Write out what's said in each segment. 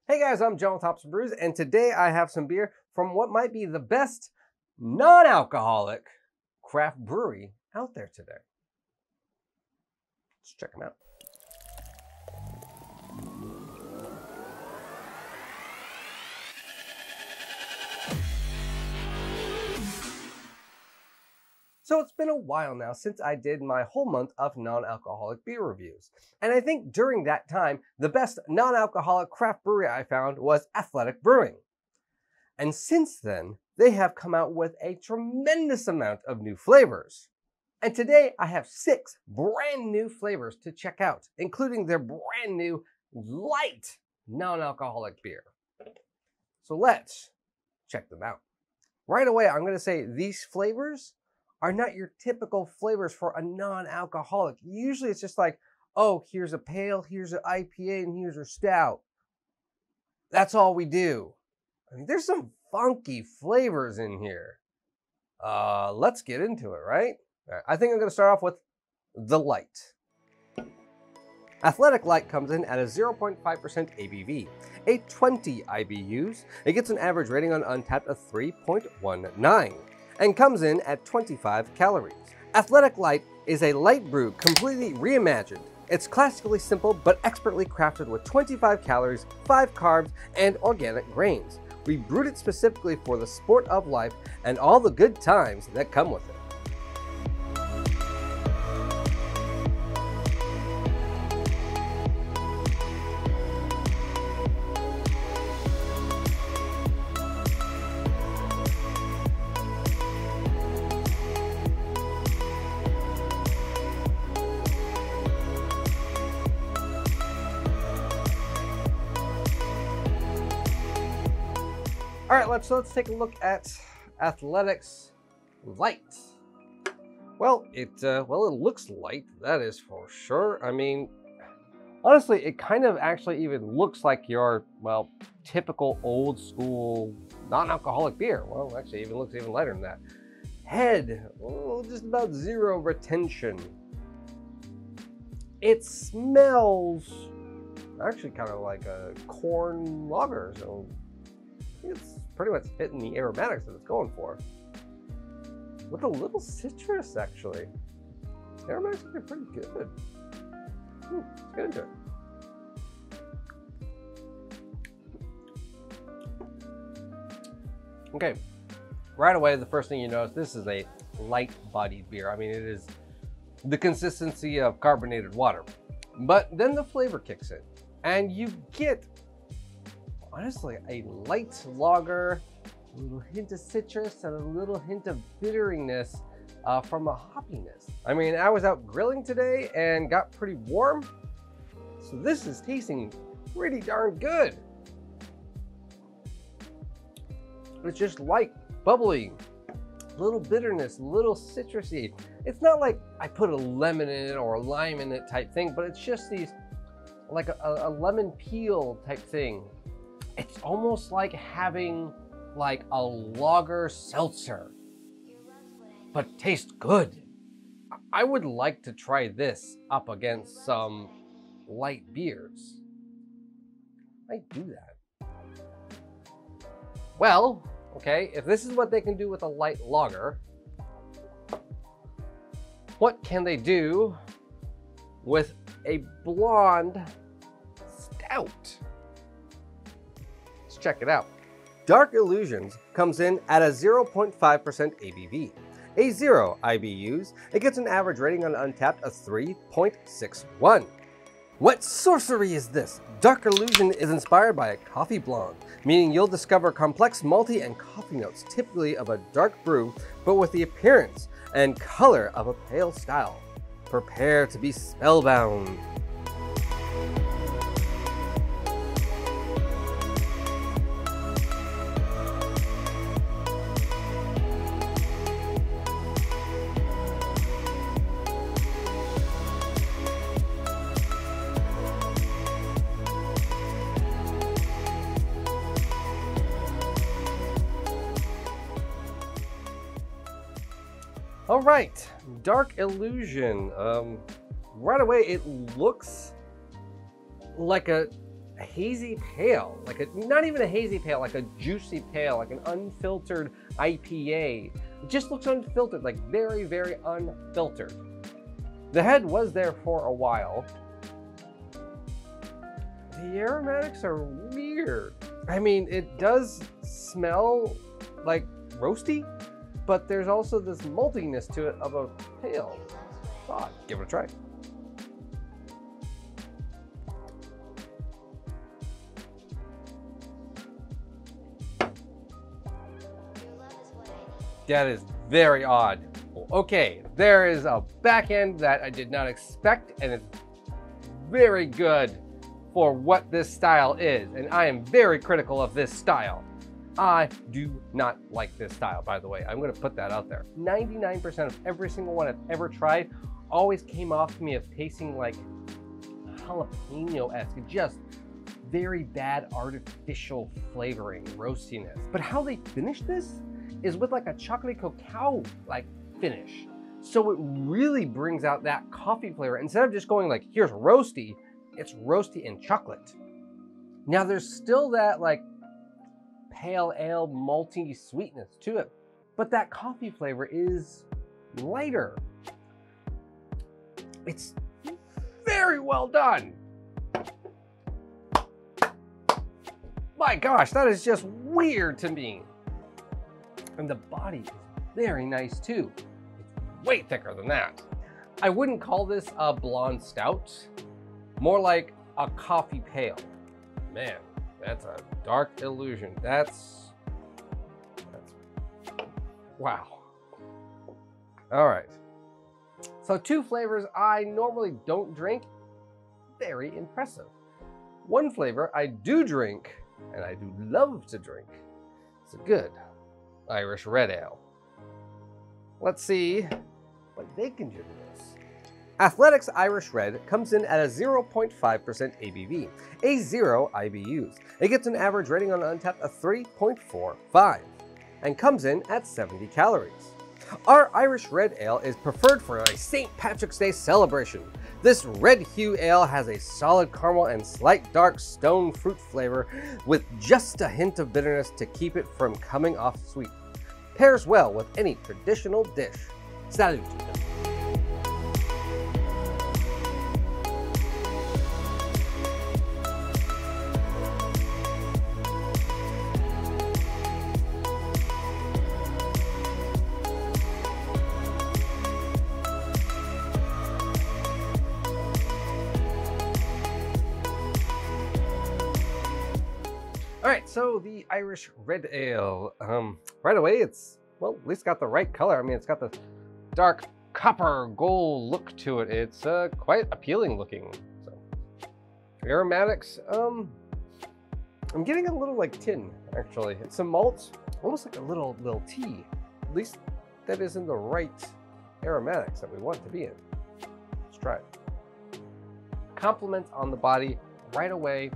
Hey guys, I'm John with Hops and Brews, and today I have some beer from what might be the best non-alcoholic craft brewery out there today. Let's check them out. So it's been a while now since I did my whole month of non-alcoholic beer reviews. And I think during that time, the best non-alcoholic craft brewery I found was Athletic Brewing. And since then, they have come out with a tremendous amount of new flavors. And today I have 6 brand new flavors to check out, including their brand new Lite non-alcoholic beer. So let's check them out. Right away, I'm going to say these flavors are not your typical flavors for a non-alcoholic. Usually it's just like, oh, here's a pale, here's an IPA, and here's a stout. That's all we do. I mean, there's some funky flavors in here. Let's get into it, right? All right, I think I'm gonna start off with the Lite. Athletic Lite comes in at a 0.5% ABV, a 20 IBUs. It gets an average rating on Untappd of 3.19. and comes in at 25 calories. Athletic Lite is a light brew completely reimagined. It's classically simple but expertly crafted with 25 calories, 5 carbs, and organic grains. We brewed it specifically for the sport of life and all the good times that come with it. All right, let's take a look at Athletic's Lite. Well, it looks light, that is for sure. I mean, honestly, it kind of actually even looks like your, well, typical old school non-alcoholic beer. Well, actually, it even looks even lighter than that. Head, oh, just about 0 retention. It smells actually kind of like a corn lager, so it's pretty much hitting the aromatics that it's going for. With a little citrus, actually. The aromatics are pretty good. Let's get into it. Okay, right away, the first thing you notice, this is a light-bodied beer. I mean, it is the consistency of carbonated water. But then the flavor kicks in, and you get, honestly, a light lager, a little hint of citrus, and a little hint of bitteriness from a hoppiness. I mean, I was out grilling today and got pretty warm, so this is tasting pretty darn good. It's just light, bubbly, little bitterness, little citrusy. It's not like I put a lemon in it or a lime in it type thing, but it's just these, like a lemon peel type thing. It's almost like having like a lager seltzer, but tastes good. I would like to try this up against some light beers. I might do that. Well, okay, if this is what they can do with a light lager, what can they do with a blonde stout? Let's check it out. Dark Illusions comes in at a 0.5% ABV, a 0 IBUs. It gets an average rating on Untappd of 3.61. What sorcery is this? Dark Illusion is inspired by a coffee blonde, meaning you'll discover complex malty and coffee notes, typically of a dark brew, but with the appearance and color of a pale style. Prepare to be spellbound. All right, Dark Illusion. Right away, it looks like a a hazy pale, like not even a hazy pale, like a juicy pale, like an unfiltered IPA. It just looks unfiltered, like very, very unfiltered. The head was there for a while. The aromatics are weird. I mean, it does smell like roasty, but there's also this maltiness to it of a pale. Odd. Give it a try. That is very odd. Okay, there is a back end that I did not expect, and it's very good for what this style is, and I am very critical of this style. I do not like this style, by the way. I'm gonna put that out there. 99% of every single one I've ever tried always came off to me of tasting like jalapeno-esque, just very bad artificial flavoring, roastiness. But how they finish this is with like a chocolate cacao like finish. So it really brings out that coffee flavor. Instead of just going like, here's roasty, it's roasty and chocolate. Now there's still that like pale ale malty sweetness to it, but that coffee flavor is lighter. It's very well done. My gosh, that is just weird to me. And the body is very nice too. It's way thicker than that. I wouldn't call this a blonde stout, more like a coffee pale. Man, that's a dark illusion. That's wow. All right. So 2 flavors I normally don't drink, very impressive. 1 flavor I do drink, and I do love to drink. It's a good Irish red ale. Let's see what they can do to this. Athletic's Irish Red comes in at a 0.5% ABV, a 0 IBUs. It gets an average rating on Untappd of 3.45 and comes in at 70 calories. Our Irish Red Ale is preferred for a St. Patrick's Day celebration. This red hue ale has a solid caramel and slight dark stone fruit flavor with just a hint of bitterness to keep it from coming off sweet. Pairs well with any traditional dish. Salute. All right, so the Irish Red Ale, right away it's, well, at least got the right color. I mean, it's got the dark copper gold look to it. It's quite appealing looking. So, aromatics, I'm getting a little like tin, actually. It's some malt, almost like a little tea. At least that is in the right aromatics that we want it to be in. Let's try it. Compliments on the body right away.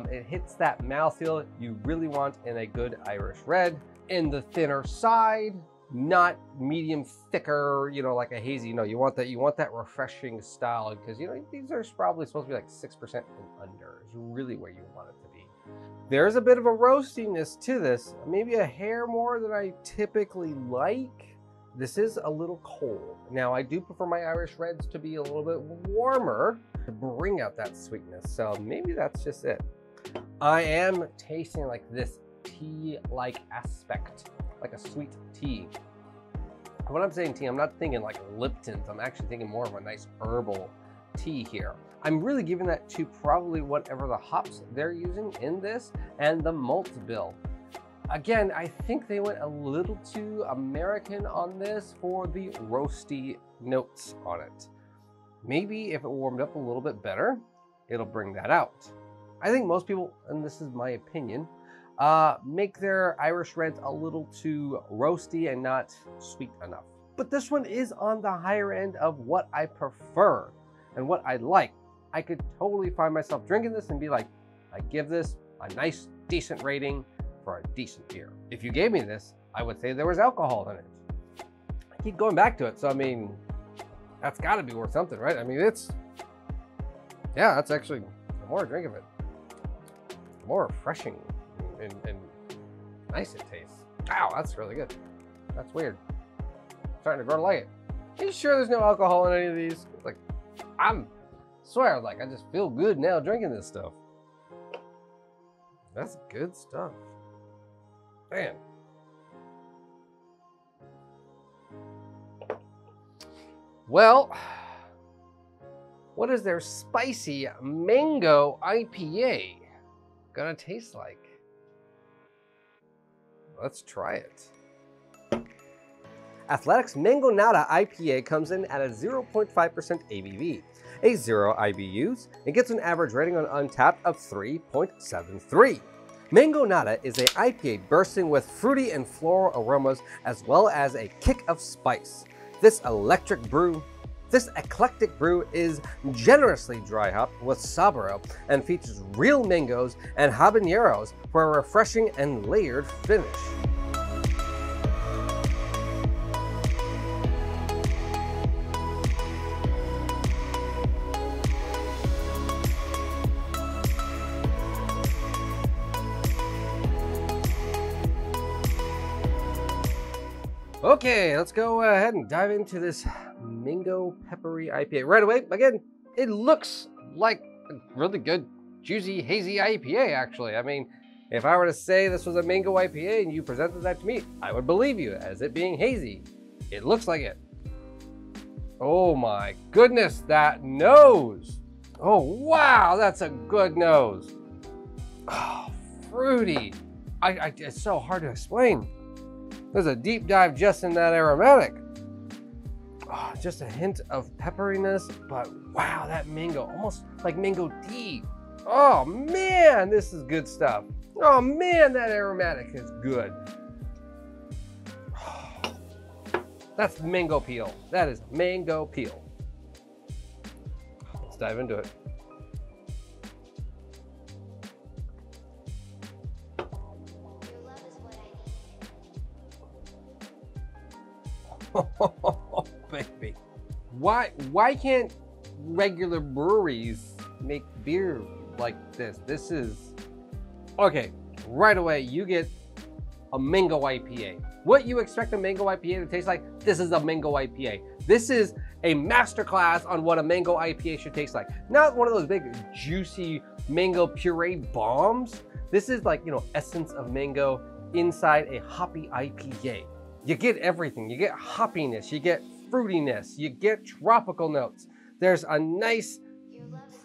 It hits that mouthfeel you really want in a good Irish red. In the thinner side, not medium thicker, you know, like a hazy. No, you want that refreshing style, because you know these are probably supposed to be like 6% and under. Is really where you want it to be. There's a bit of a roastiness to this, maybe a hair more than I typically like. This is a little cold. Now I do prefer my Irish reds to be a little bit warmer to bring out that sweetness. So maybe that's just it. I am tasting like this tea-like aspect, like a sweet tea. When I'm saying tea, I'm not thinking like Lipton's. I'm actually thinking more of a nice herbal tea here. I'm really giving that to probably whatever the hops they're using in this and the malt bill. Again, I think they went a little too American on this for the roasty notes on it. Maybe if it warmed up a little bit better, it'll bring that out. I think most people, and this is my opinion, make their Irish reds a little too roasty and not sweet enough. But this one is on the higher end of what I prefer and what I like. I could totally find myself drinking this and be like, I give this a nice, decent rating for a decent beer. If you gave me this, I would say there was alcohol in it. I keep going back to it, so I mean, that's gotta be worth something, right? I mean, yeah, that's actually the more I drink of it. more refreshing and nice it tastes. Wow, that's really good. That's weird. I'm starting to grow to like it. Are you sure there's no alcohol in any of these? Like, swear, like I just feel good now drinking this stuff. That's good stuff. Man. Well, what is their spicy mango IPA gonna taste like? Let's try it. Athletic's Mangonada IPA comes in at a 0.5% ABV, a 0 IBUs, and gets an average rating on Untappd of 3.73. Mangonada is an IPA bursting with fruity and floral aromas as well as a kick of spice. This eclectic brew is generously dry hopped with Saburo and features real mangoes and habaneros for a refreshing and layered finish. Okay, let's go ahead and dive into this mango peppery IPA. Right away, again, it looks like a really good, juicy, hazy IPA, actually. I mean, if I were to say this was a mango IPA and you presented that to me, I would believe you as it being hazy. It looks like it. Oh my goodness, that nose. Oh, wow, that's a good nose. Oh, fruity. It's so hard to explain. There's a deep dive just in that aromatic. Oh, just a hint of pepperiness, but wow, that mango, almost like mango tea. Oh man, this is good stuff. Oh man, that aromatic is good. Oh, that's mango peel. That is mango peel. Let's dive into it. Oh, baby. Why can't regular breweries make beer like this? This is, okay, right away you get a mango IPA. What you expect a mango IPA to taste like, this is a mango IPA. This is a masterclass on what a mango IPA should taste like. Not one of those big juicy mango pureed bombs. This is like, you know, essence of mango inside a hoppy IPA. You get everything. You get hoppiness, you get fruitiness, you get tropical notes. There's a nice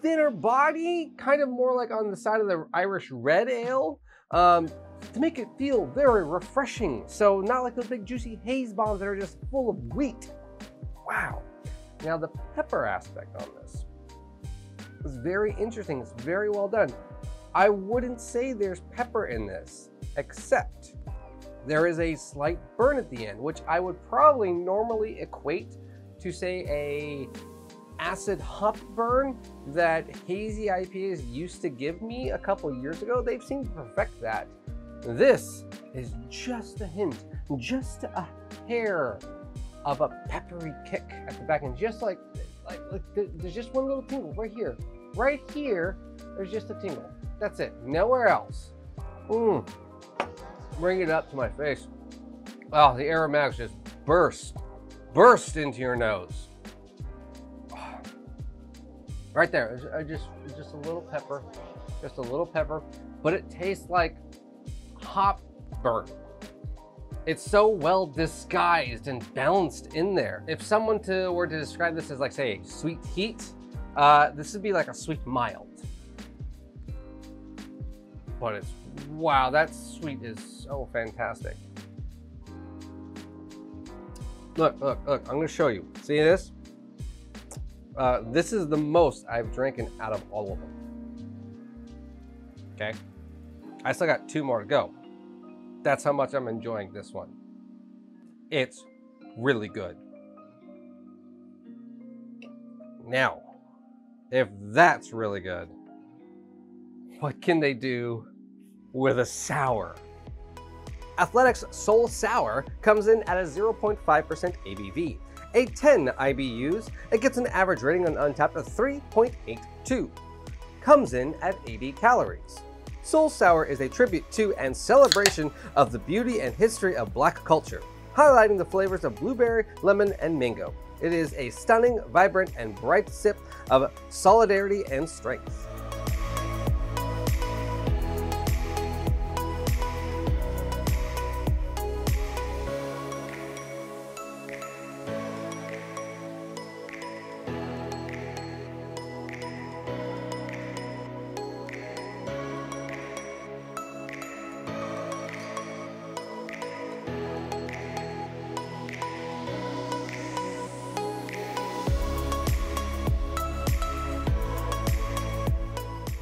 thinner body, kind of more like on the side of the Irish red ale, to make it feel very refreshing. So not like those big juicy haze bombs that are just full of wheat. Wow. Now the pepper aspect on this is very interesting. It's very well done. I wouldn't say there's pepper in this, except there is a slight burn at the end, which I would probably normally equate to, say, a acid hop burn that hazy IPAs used to give me a couple years ago. They've seemed to perfect that. This is just a hint, just a hair of a peppery kick at the back end. Just like there's just one little tingle right here. Right here, there's just a tingle. That's it, nowhere else. Bring it up to my face. Oh, the aromatics just burst into your nose. Right there, just a little pepper, but it tastes like hop burn. It's so well disguised and balanced in there. If someone were to describe this as, like, say, a sweet heat, this would be like a sweet mild. But it's, wow, that sweet is so fantastic. Look, I'm gonna show you. See this? This is the most I've drinking out of all of them. Okay? I still got 2 more to go. That's how much I'm enjoying this one. It's really good. Now, if that's really good, what can they do with a sour? Athletic's Soul Sour comes in at a 0.5% ABV, a 10 IBUs. It gets an average rating on Untappd of 3.82. Comes in at 80 calories. Soul Sour is a tribute to and celebration of the beauty and history of Black culture, highlighting the flavors of blueberry, lemon, and mango. It is a stunning, vibrant, and bright sip of solidarity and strength.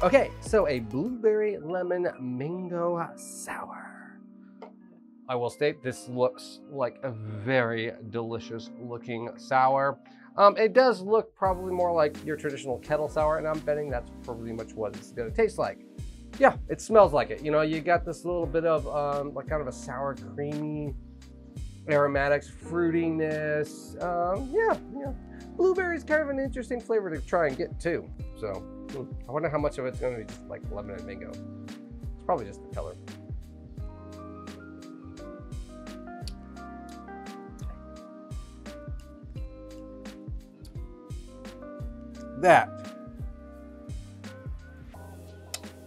Okay, so a blueberry lemon mango sour. I will state this looks like a very delicious looking sour. It does look probably more like your traditional kettle sour, and I'm betting that's probably much what it's gonna taste like. Yeah, it smells like it. You know, you got this little bit of like kind of a sour, creamy aromatics, fruitiness. Yeah. Blueberry is kind of an interesting flavor to try and get too. So I wonder how much of it's going to be just like lemon and mango. It's probably just the color. That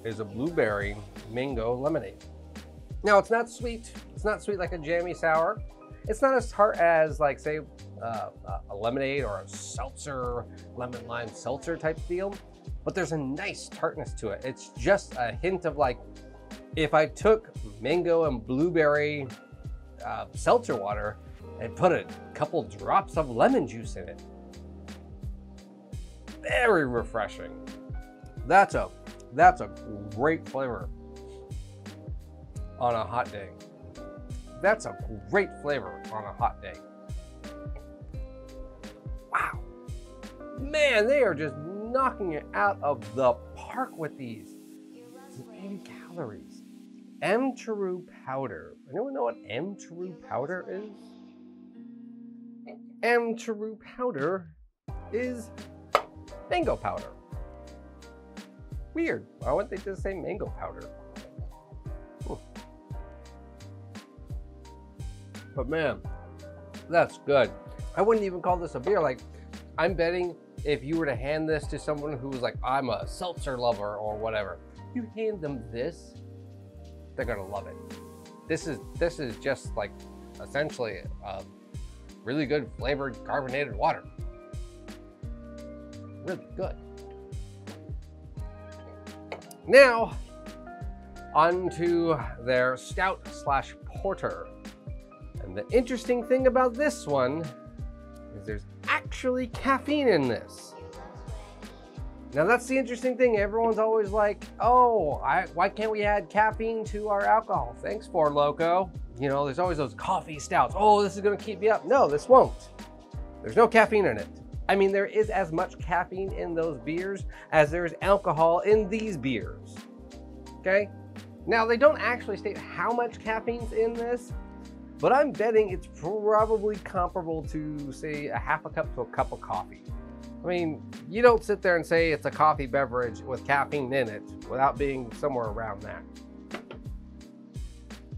is a blueberry mango lemonade. Now it's not sweet. It's not sweet like a jammy sour. It's not as tart as like say a lemonade or a seltzer, lemon lime seltzer type deal, but there's a nice tartness to it. It's just a hint of like, if I took mango and blueberry seltzer water and put a couple drops of lemon juice in it. Very refreshing. That's a great flavor on a hot day. That's a great flavor on a hot day. Wow. Man, they are just knocking it out of the park with these. 80 calories. M-Teru powder. Anyone know what M-Teru powder is? M-Teru powder is mango powder. Weird. Why wouldn't they just say mango powder? But man, that's good. I wouldn't even call this a beer. Like, I'm betting if you were to hand this to someone who was like, I'm a seltzer lover or whatever, you hand them this, they're gonna love it. This is just like essentially a really good flavored carbonated water. Really good. Now, on to their stout slash porter. And the interesting thing about this one is there's actually caffeine in this. Now that's the interesting thing. Everyone's always like, oh, why can't we add caffeine to our alcohol? Thanks, Four Loko. You know, there's always those coffee stouts. Oh, this is gonna keep me up. No, this won't. There's no caffeine in it. I mean, there is as much caffeine in those beers as there is alcohol in these beers, okay? Now, they don't actually state how much caffeine's in this, but I'm betting it's probably comparable to, say, a half a cup to a cup of coffee. I mean, you don't sit there and say it's a coffee beverage with caffeine in it without being somewhere around that.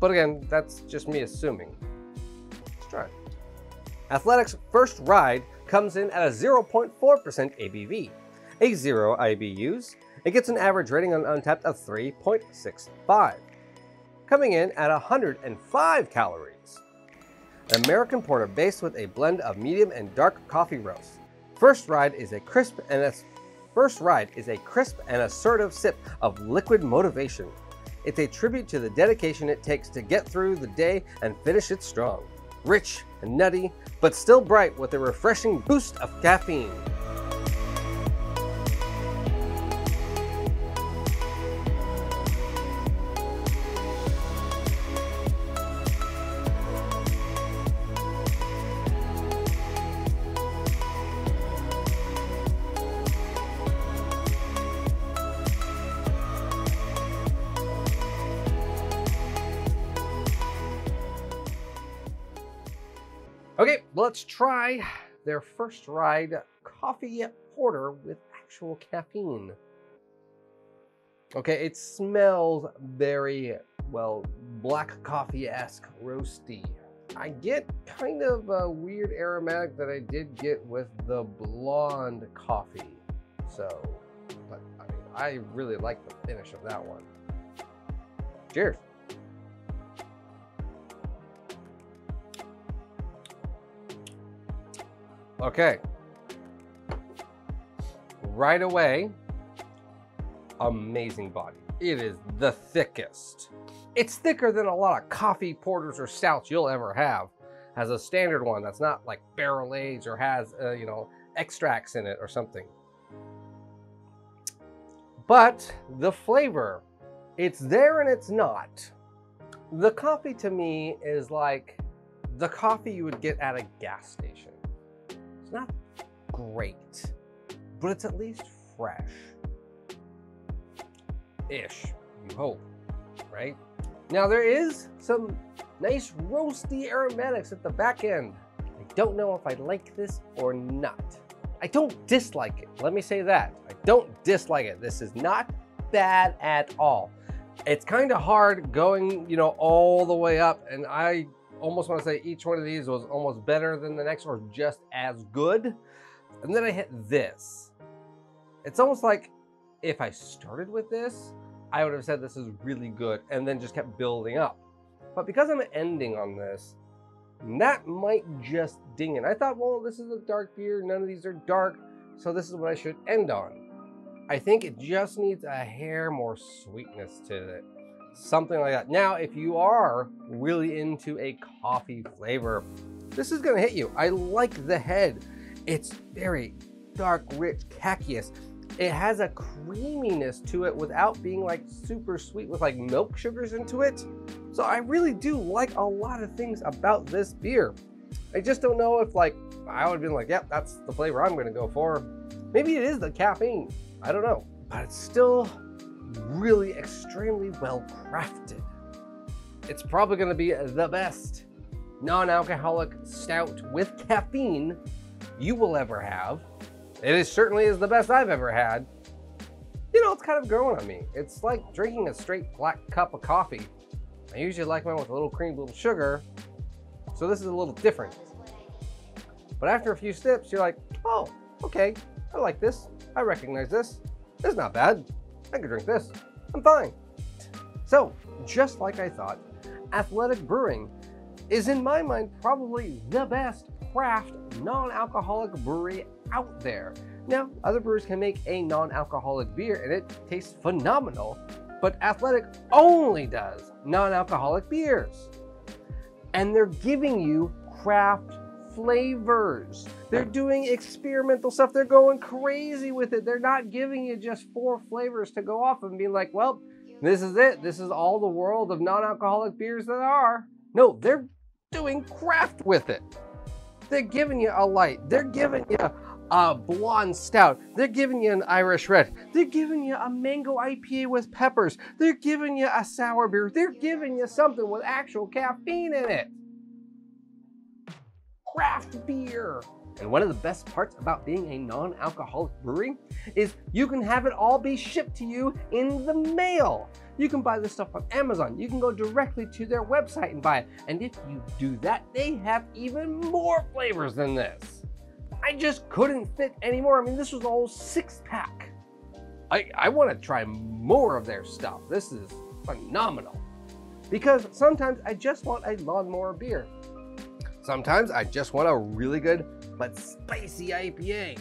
But again, that's just me assuming. Let's try it. Athletic's first ride comes in at a 0.4% ABV, a 0 IBUs. It gets an average rating on Untappd of 3.65, coming in at 105 calories. An American porter based with a blend of medium and dark coffee roasts. First ride is a crisp and assertive sip of liquid motivation. It's a tribute to the dedication it takes to get through the day and finish it strong. Rich and nutty, but still bright with a refreshing boost of caffeine. Okay, let's try their first ride coffee porter with actual caffeine. Okay, it smells very, well, black coffee-esque roasty. I get kind of a weird aromatic that I did get with the blonde coffee. So, but I mean, I really like the finish of that one. Cheers. Okay. Right away, amazing body. It is the thickest. It's thicker than a lot of coffee porters or stouts you'll ever have. Has a standard one that's not like barrel aged or has, you know, extracts in it or something. But the flavor, it's there and it's not. The coffee to me is like the coffee you would get at a gas station. It's not great, but it's at least fresh. Ish, you hope, right? Now there is some nice roasty aromatics at the back end. I don't know if I like this or not. I don't dislike it, let me say that. I don't dislike it. This is not bad at all. It's kind of hard going, you know, all the way up, and I almost want to say each one of these was almost better than the next or just as good. And then I hit this. It's almost like if I started with this, I would have said this is really good and then just kept building up. But because I'm ending on this, that might just ding it. I thought, well, this is a dark beer. None of these are dark, so this is what I should end on. I think it just needs a hair more sweetness to it. Something like that. Now, if you are really into a coffee flavor, this is gonna hit you. I like the head. It's very dark, rich, cacious. It has a creaminess to it without being like super sweet with like milk sugars into it. So I really do like a lot of things about this beer. I just don't know if like, I would have been like, yep, that's the flavor I'm gonna go for. Maybe it is the caffeine, I don't know. But it's still really extremely well crafted. It's probably gonna be the best non-alcoholic stout with caffeine you will ever have. It certainly is the best I've ever had. You know, it's kind of growing on me. It's like drinking a straight black cup of coffee. I usually like mine with a little cream, a little sugar. So this is a little different. But after a few sips, you're like, oh, okay, I like this. I recognize this. This is not bad. I could drink this. I'm fine. So, just like I thought, Athletic Brewing is in my mind probably the best craft non-alcoholic brewery out there. Now, other brewers can make a non-alcoholic beer and it tastes phenomenal, but Athletic only does non-alcoholic beers. And they're giving you craft flavors. They're doing experimental stuff. They're going crazy with it. They're not giving you just 4 flavors to go off of and being like, well, this is it. This is all the world of non-alcoholic beers that are. No, they're doing craft with it. They're giving you a light. They're giving you a blonde stout. They're giving you an Irish red. They're giving you a mango IPA with peppers. They're giving you a sour beer. They're giving you something with actual caffeine in it. Craft beer. And one of the best parts about being a non-alcoholic brewery is you can have it all be shipped to you in the mail. You can buy this stuff on Amazon. You can go directly to their website and buy it. And if you do that, they have even more flavors than this. I just couldn't fit anymore. I mean, this was a whole 6-pack. I want to try more of their stuff. This is phenomenal. Because sometimes I just want a lawnmower beer. Sometimes I just want a really good but spicy IPA,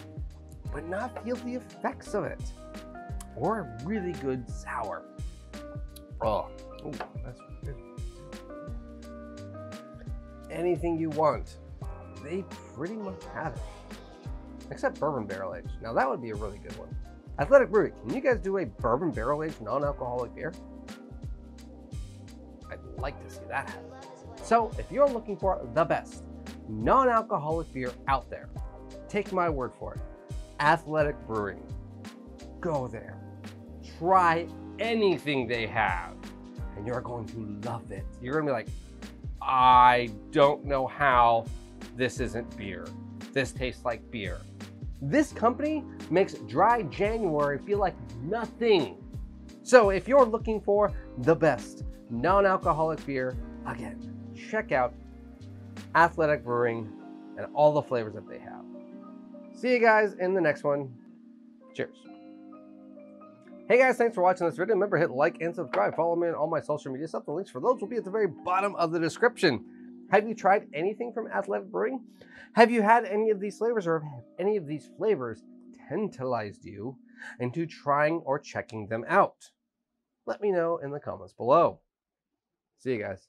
but not feel the effects of it. Or a really good sour. Oh, ooh, that's good. Anything you want, they pretty much have it. Except bourbon barrel aged. Now that would be a really good one. Athletic Brewing, can you guys do a bourbon barrel aged non-alcoholic beer? I'd like to see that happen. So if you're looking for the best non-alcoholic beer out there, take my word for it. Athletic Brewing. Go there. Try anything they have, and you're going to love it. You're gonna be like, I don't know how this isn't beer. This tastes like beer. This company makes dry January feel like nothing. So if you're looking for the best non-alcoholic beer, again, check out Athletic Brewing and all the flavors that they have. See you guys in the next one. Cheers. Hey guys, thanks for watching this video. Remember, hit like and subscribe. Follow me on all my social media stuff. The links for those will be at the very bottom of the description. Have you tried anything from Athletic Brewing? Have you had any of these flavors, or have any of these flavors tantalized you into trying or checking them out? Let me know in the comments below. See you guys.